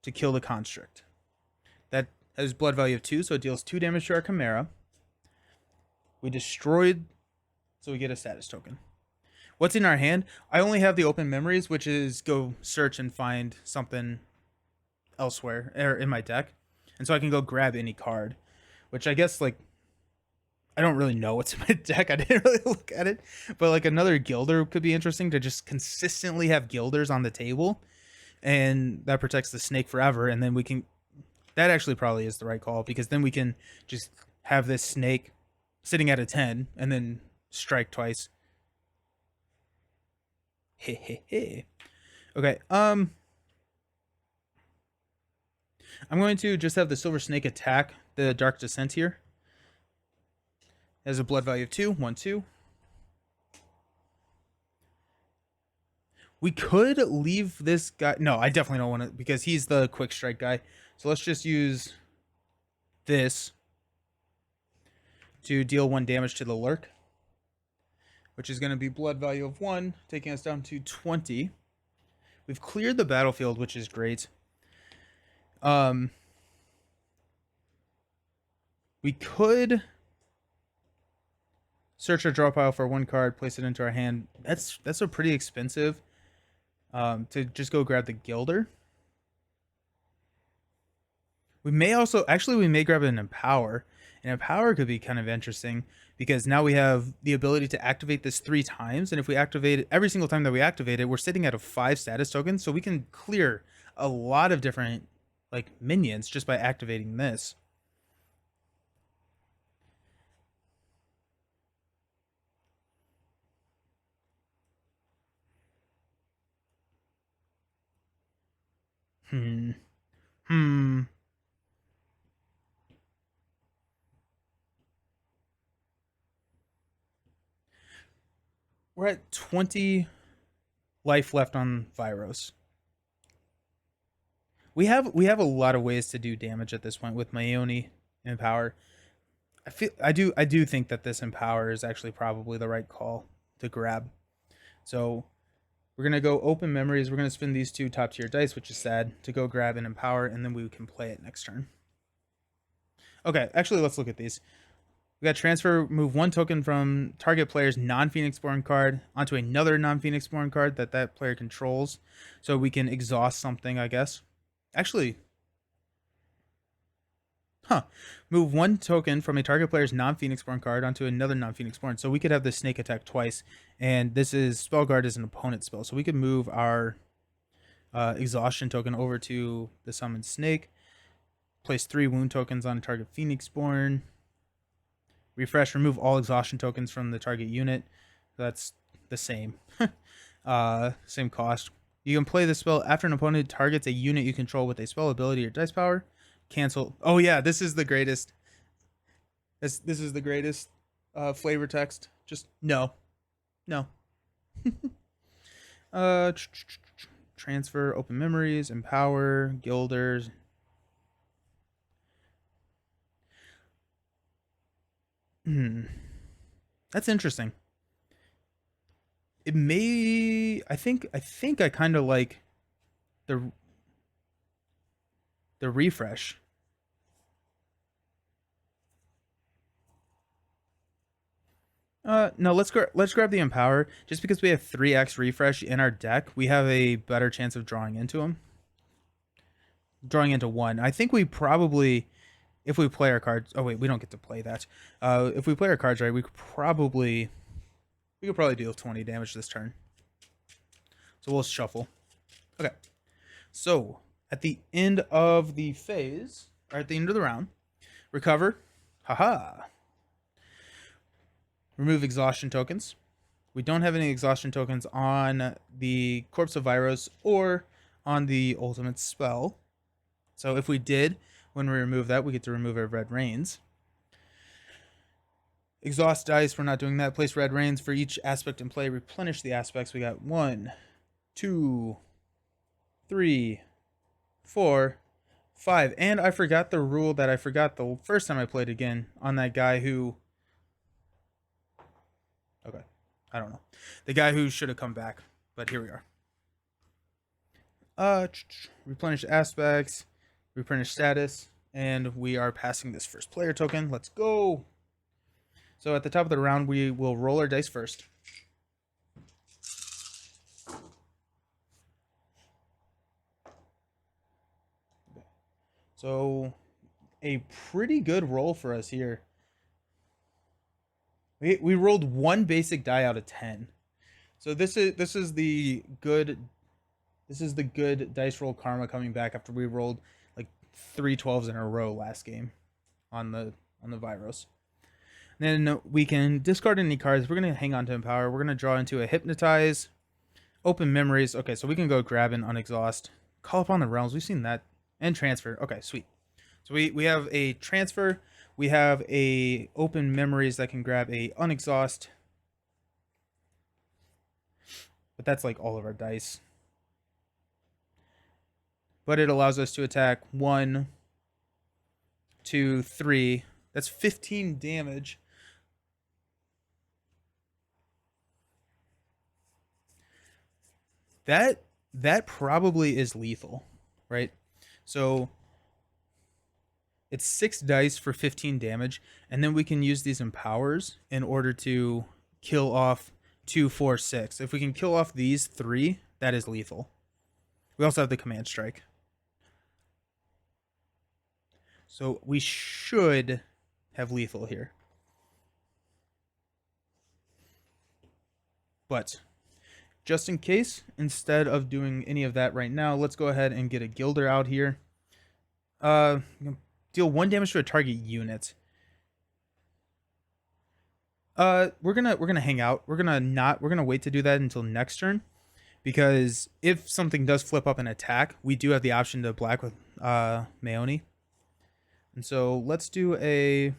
to kill the construct. Has blood value of 2, so it deals 2 damage to our Chimera. We destroyed, so we get a status token. What's in our hand? I only have the open memories, which is go search and find something elsewhere or in my deck. And so I can go grab any card, which I guess, like, I don't really know what's in my deck. I didn't really look at it. But, like, another Gilder could be interesting to just consistently have Gilders on the table. And that protects the snake forever. And then we can... That actually probably is the right call, because then we can just have this snake sitting at a 10 and then strike twice. Okay, I'm going to just have the Silver Snake attack the Dark Descent here. It has a blood value of 2, 1, 2. We could leave this guy. No, I definitely don't want to, because he's the quick strike guy. So let's just use this to deal 1 damage to the Lurk, which is going to be blood value of 1, taking us down to 20. We've cleared the battlefield, which is great. We could search our draw pile for 1 card, place it into our hand. That's a pretty expensive to just go grab the Gilder. We may also, actually, we may grab an Empower. And Empower could be kind of interesting, because now we have the ability to activate this 3 times. And if we activate it, every single time that we activate it, we're sitting at a 5 status tokens. So we can clear a lot of different, like, minions just by activating this. We're at 20 life left on Viros. We have a lot of ways to do damage at this point with Maeoni Empower. I do think that this Empower is actually probably the right call to grab. So we're gonna go open memories. We're gonna spin these 2 top tier dice, which is sad, to go grab an Empower, and then we can play it next turn. Okay, actually, let's look at these. We got transfer, move 1 token from target player's non-Phoenix Born card onto another non-Phoenix Born card that player controls. So we can exhaust something, I guess. Actually, move 1 token from a target player's non-Phoenix Born card onto another non-Phoenix Born. So we could have the snake attack twice. And this is Spellguard is an opponent spell. So we could move our exhaustion token over to the summoned snake. Place 3 wound tokens on target Phoenix Born. Refresh, remove all exhaustion tokens from the target unit. That's the same. Same cost. You can play the spell after an opponent targets a unit you control with a spell ability or dice power. Cancel. Oh yeah, this is the greatest. This is the greatest flavor text. Just no. Transfer, open memories, empower, Gilders. That's interesting. It may. I think I kind of like the refresh. No, let's grab the Empower. Just because we have 3x refresh in our deck, we have a better chance of drawing into him. Drawing into 1. I think we probably, if we play our cards... Oh, wait, we don't get to play that. If we play our cards right, we could probably deal 20 damage this turn. So we'll shuffle. Okay. So, at the end of the phase, or at the end of the round, recover. Haha. Remove exhaustion tokens. We don't have any exhaustion tokens on the Corpse of Viros or on the ultimate spell. So if we did, when we remove that, we get to remove our Red Rains. Exhaust dice, we're not doing that. Place Red Rains for each aspect in play. Replenish the aspects. We got 1, 2, 3, 4, 5. And I forgot the rule that I forgot the first time I played again on that guy who... Okay, I don't know. The guy who should have come back, but here we are. Replenish aspects, replenish status. And we are passing this first player token. Let's go. So at the top of the round, we will roll our dice first. So a pretty good roll for us here. We rolled one basic die out of 10. So this is the good dice roll karma coming back after we rolled like 3 12s in a row last game on the Virus. Then we can discard any cards. We're gonna hang on to Empower. We're gonna draw into a Hypnotize, Open Memories. Okay, so we can go grab an Unexhaust, Call upon the Realms. We've seen that, and Transfer. Okay, sweet. So we have a Transfer. We have a Open Memories that can grab a Unexhaust. But that's like all of our dice. But it allows us to attack 1, 2, 3. That's 15 damage. That probably is lethal, right? So it's 6 dice for 15 damage, and then we can use these empowers in order to kill off 2, 4, 6. If we can kill off these 3, that is lethal. We also have the Command Strike. So we should have lethal here. But just in case, instead of doing any of that right now, let's go ahead and get a Gilder out here. Deal 1 damage to a target unit. We're gonna hang out. We're gonna wait to do that until next turn, because if something does flip up an attack, we do have the option to black with Maeoni. And so let's do a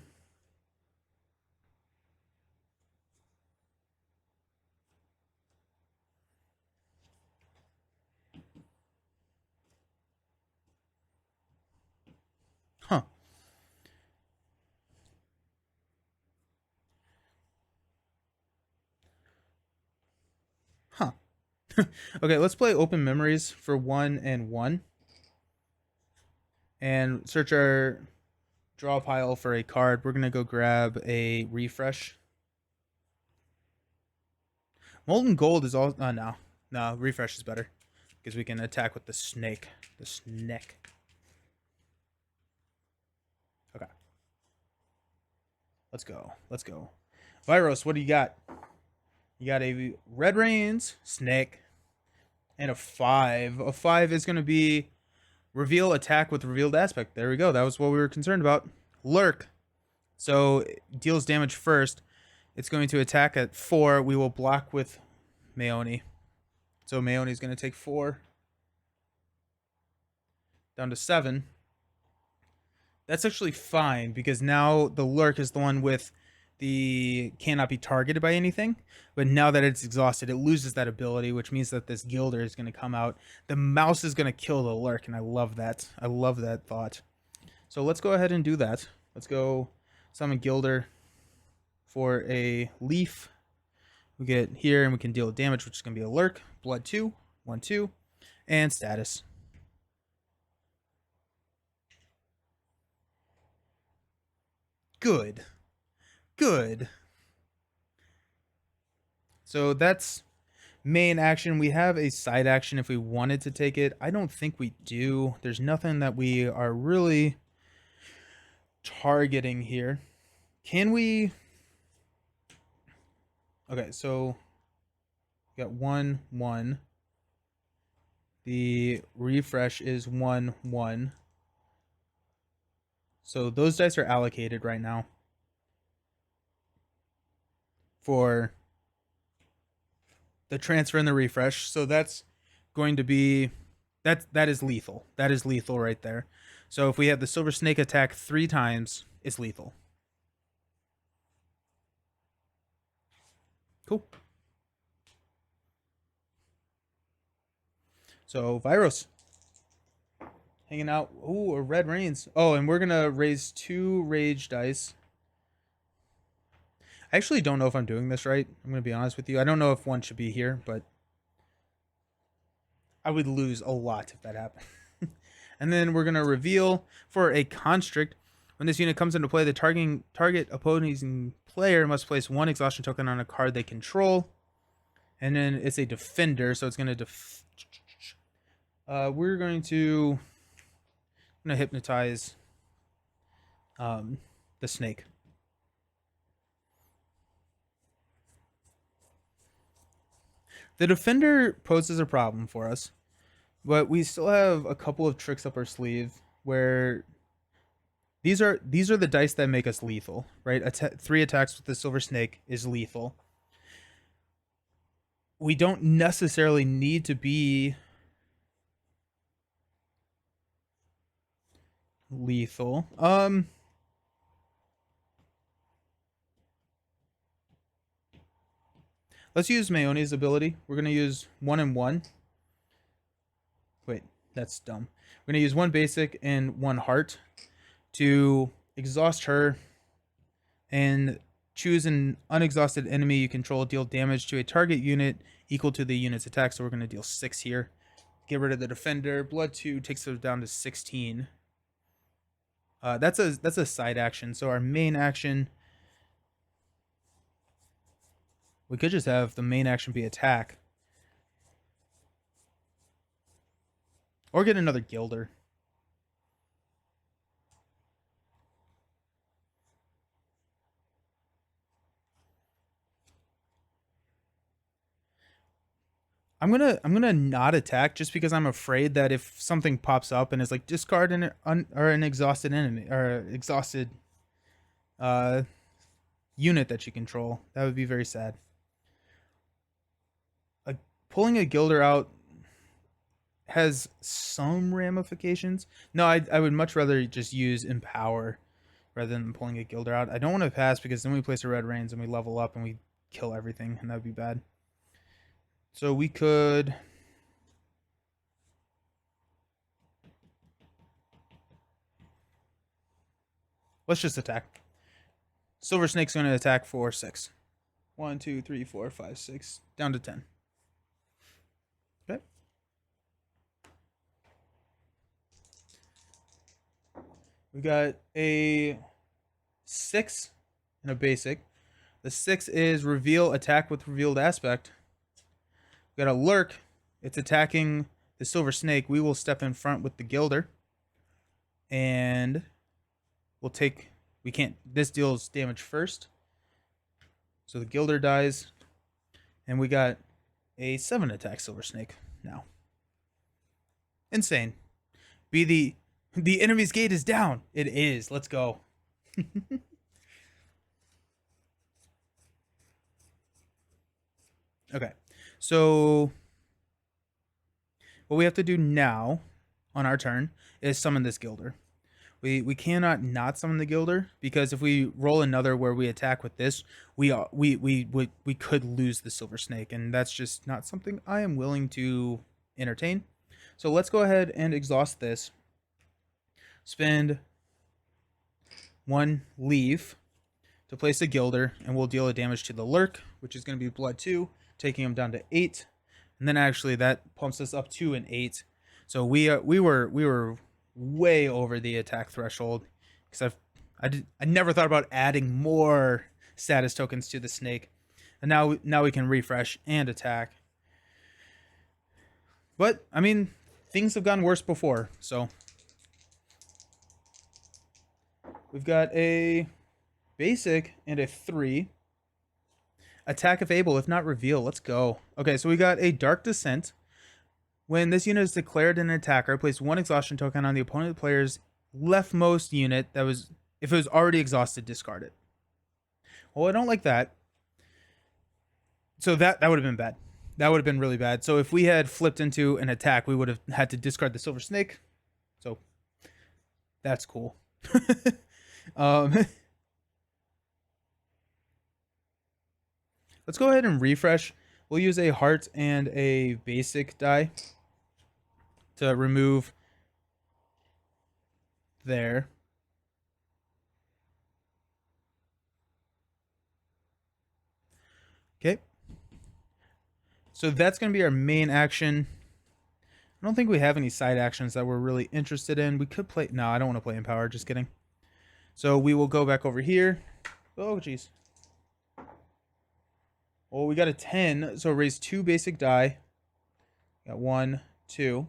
Okay, let's play Open Memories for 1 and 1. And search our draw pile for a card. We're going to go grab a Refresh. Molten Gold is all... no. No, Refresh is better. Because we can attack with the snake. The snake. Okay. Let's go. Let's go. Virus, what do you got? You got a Red Rains, Snake, and a 5. A 5 is going to be reveal attack with revealed aspect. There we go. That was what we were concerned about. Lurk. So it deals damage first. It's going to attack at 4. We will block with Maeoni. So Maeoni is going to take 4. Down to 7. That's actually fine, because now the Lurk is the one with the cannot be targeted by anything. But now that it's exhausted, it loses that ability, which means that this Gilder is going to come out. The mouse is going to kill the Lurk, and I love that. I love that thought. So let's go ahead and do that. Let's go summon Gilder for a leaf. We get here, and we can deal damage, which is going to be a Lurk. Blood 2, 1, 2, and status. Good. Good. So that's main action. We have a side action if we wanted to take it. I don't think we do. There's nothing that we are really targeting here. Can we... Okay, so we got 1, 1. The refresh is 1, 1. So those dice are allocated right now for the transfer and the refresh. So that's going to be... That is lethal. That is lethal right there. So if we have the Silver Snake attack 3 times, it's lethal. Cool. So Virus. Hanging out. Ooh, a Red Rains. Oh, and we're going to raise 2 Rage dice. I actually don't know if I'm doing this right. I'm going to be honest with you. I don't know if one should be here, but I would lose a lot if that happened. And then we're going to reveal for a construct. When this unit comes into play, the target opposing player must place one exhaustion token on a card they control. And then it's a defender, so it's going to we're going to hypnotize the snake. The defender poses a problem for us, but we still have a couple of tricks up our sleeve where these are the dice that make us lethal, right? 3 attacks with the silver snake is lethal. We don't necessarily need to be lethal. Let's use Maeoni's ability. We're going to use 1 and 1. Wait, that's dumb. We're going to use 1 basic and 1 heart to exhaust her and choose an unexhausted enemy you control, deal damage to a target unit equal to the unit's attack. So we're going to deal 6 here. Get rid of the defender. Blood 2 takes it down to 16. That's a side action. So our main action, we could just have the main action be attack. Or get another Gilder. I'm gonna not attack just because I'm afraid that if something pops up and is like discard an exhausted enemy or exhausted unit that you control, that would be very sad. Pulling a Gilder out has some ramifications. No, I would much rather just use Empower rather than pulling a Gilder out. I don't want to pass because then we place a Red Reins and we level up and we kill everything, and that would be bad. So we could... let's just attack. Silver Snake's going to attack for 6. 1, 2, 3, 4, 5, 6. Down to 10. Okay. We got a 6 and a basic. The 6 is reveal attack with revealed aspect. We got a lurk. It's attacking the silver snake. We will step in front with the Gilder. And we'll take... we can't... this deals damage first. So the Gilder dies. And we got a 7 attack silver snake now. Insane. The enemy's gate is down. It is. Let's go. Okay. So what we have to do now on our turn is summon this Gilder. We cannot not summon the Gilder because if we roll another where we attack with this, we could lose the silver snake, and that's just not something I am willing to entertain. So let's go ahead and exhaust this. Spend 1 leave to place a Gilder, and we'll deal a damage to the lurk, which is going to be blood 2, taking him down to 8, and then actually that pumps us up to an 8. So we were way over the attack threshold because I never thought about adding more status tokens to the snake, and now we can refresh and attack. But I mean, things have gotten worse before, so we've got a basic and a 3. Attack if able, if not reveal. Let's go. Okay, so we got a Dark Descent. When this unit is declared an attacker, place 1 exhaustion token on the opponent player's leftmost unit that was, if it was already exhausted, discard it. Well, I don't like that. So that would have been bad. That would have been really bad. So if we had flipped into an attack, we would have had to discard the silver snake. So that's cool. Let's go ahead and refresh. We'll use a heart and a basic die to remove there. Okay. So that's going to be our main action. I don't think we have any side actions that we're really interested in. We could play... No, I don't want to play Empower. Just kidding. So we will go back over here. Oh, jeez. Well, we got a 10. So raise 2 basic die. Got 1, 2.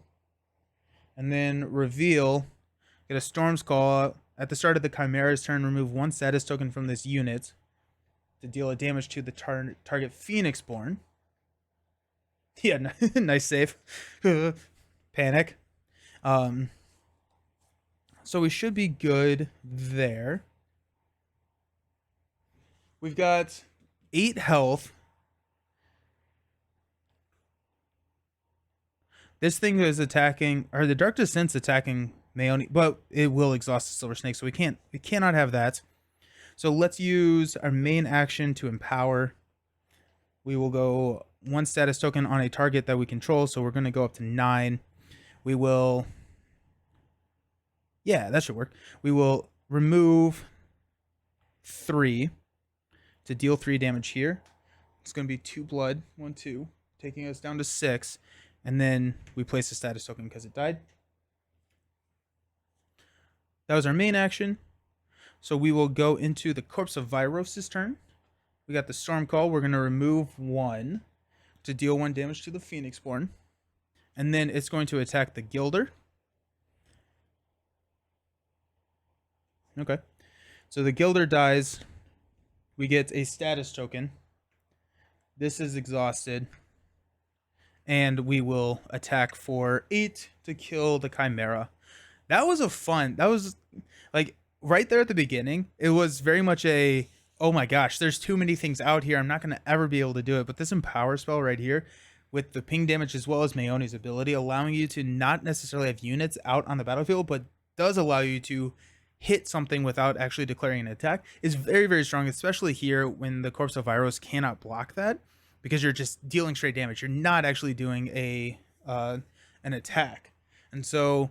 And then reveal. Get a Storm's Call. At the start of the Chimera's turn, remove 1 status token from this unit to deal a damage to the target Phoenixborn. Yeah, nice save. Panic. So we should be good there. We've got 8 health. This thing is attacking, or the Dark Descent's attacking Maeoni, but it will exhaust the Silver Snake, so we cannot have that. So let's use our main action to empower. We will go 1 status token on a target that we control, so we're going to go up to 9. We will... Yeah, that should work. We will remove 3 to deal 3 damage here. It's going to be 2 blood, 1, 2, taking us down to 6. And then we place a status token because it died. That was our main action. So we will go into the Corpse of Viros's turn. We got the Storm Call. We're going to remove 1 to deal 1 damage to the Phoenixborn. And then it's going to attack the Gilder. Okay. So the Gilder dies. We get a status token. This is exhausted. And we will attack for 8 to kill the Chimera. That was like right there at the beginning. It was very much a, oh my gosh, there's too many things out here. I'm not going to ever be able to do it. But this Empower spell right here with the ping damage as well as Maeoni's ability, allowing you to not necessarily have units out on the battlefield, but does allow you to hit something without actually declaring an attack, is very, very strong, especially here when the Corpse of Viros cannot block that. Because you're just dealing straight damage. You're not actually doing an attack. And so,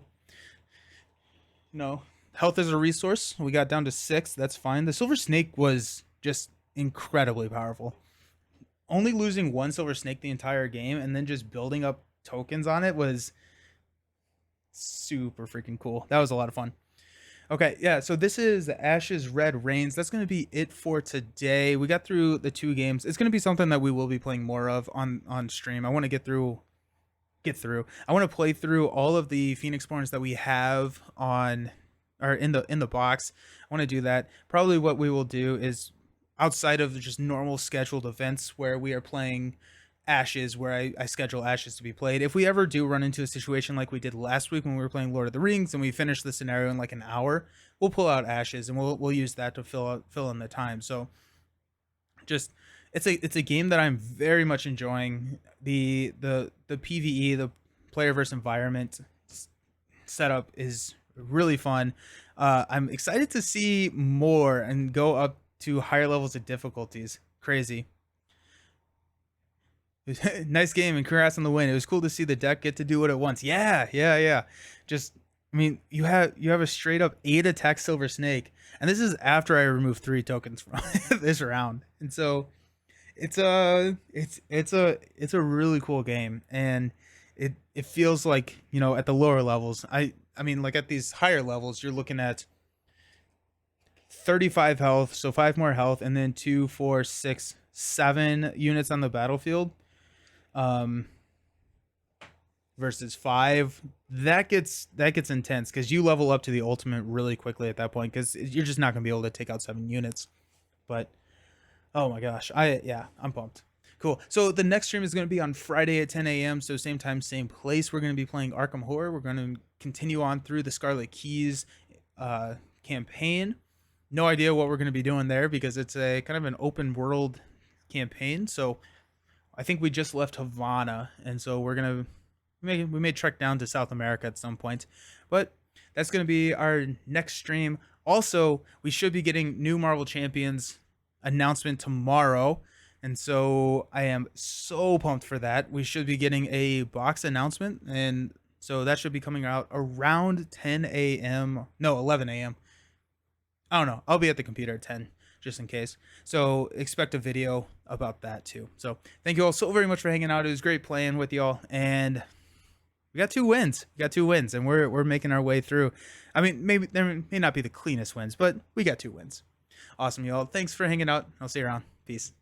health is a resource. We got down to 6. That's fine. The Silver Snake was just incredibly powerful. Only losing 1 Silver Snake the entire game and then just building up tokens on it was super freaking cool. That was a lot of fun. Okay, yeah, so this is Ashes Red Rains. That's going to be it for today. We got through the 2 games. It's going to be something that we will be playing more of on stream. I want to get through. I want to play through all of the Phoenixborns that we have in the box. I want to do that. Probably what we will do is outside of just normal scheduled events where we are playing Ashes, where I schedule Ashes to be played. If we ever do run into a situation like we did last week when we were playing Lord of the Rings and we finished the scenario in like an hour, we'll pull out Ashes and we'll use that to fill in the time. So just it's a game that I'm very much enjoying. The PvE, the player versus environment setup is really fun. I'm excited to see more and go up to higher levels of difficulties. Crazy. Nice game and congrats on the win. It was cool to see the deck get to do what it wants. Yeah. Just, I mean, you have a straight up 8 attack Silver Snake, and this is after I removed 3 tokens from this round. And so it's a really cool game, and it feels like, at the lower levels. I mean, like at these higher levels, you're looking at 35 health, so 5 more health, and then 2, 4, 6, 7 units on the battlefield. Versus 5, that gets intense because you level up to the ultimate really quickly at that point because you're just not gonna be able to take out 7 units. But oh my gosh, I'm pumped. Cool. So the next stream is going to be on Friday at 10 a.m. So same time, same place. We're going to be playing Arkham Horror. We're going to continue on through the Scarlet Keys campaign. No idea what we're going to be doing there because it's a kind of an open world campaign. So I think we just left Havana, and so we may trek down to South America at some point. But that's going to be our next stream. Also, we should be getting new Marvel Champions announcement tomorrow, and so I am so pumped for that. We should be getting a box announcement, and so that should be coming out around 10 a.m. No, 11 a.m. I don't know. I'll be at the computer at 10, just in case. So expect a video about that too. So thank you all so very much for hanging out. It was great playing with y'all, and We got 2 wins. We got 2 wins, and we're making our way through. I mean, maybe there may not be the cleanest wins, but we got 2 wins. Awesome, y'all. Thanks for hanging out. I'll see you around. Peace.